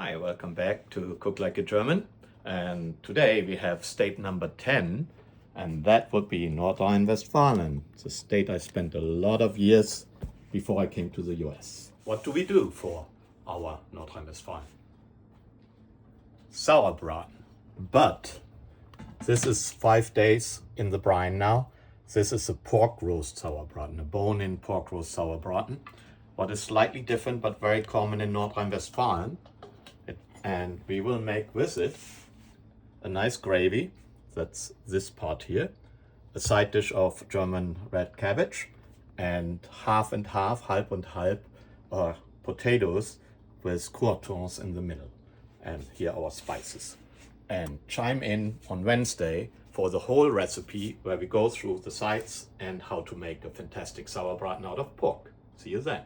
Hi, welcome back to Cook Like a German. And today we have state number 10, and that would be Nordrhein-Westfalen, the state I spent a lot of years before I came to the US. What do we do for our Nordrhein-Westfalen? Sauerbraten. But this is 5 days in the brine now. This is a pork roast sauerbraten, a bone-in pork roast sauerbraten. What is slightly different but very common in Nordrhein-Westfalen. And we will make with it a nice gravy, that's this part here, a side dish of German red cabbage, and half and half, halb und halb, potatoes with croutons in the middle. And here are our spices. And chime in on Wednesday for the whole recipe where we go through the sides and how to make a fantastic sauerbraten out of pork. See you then.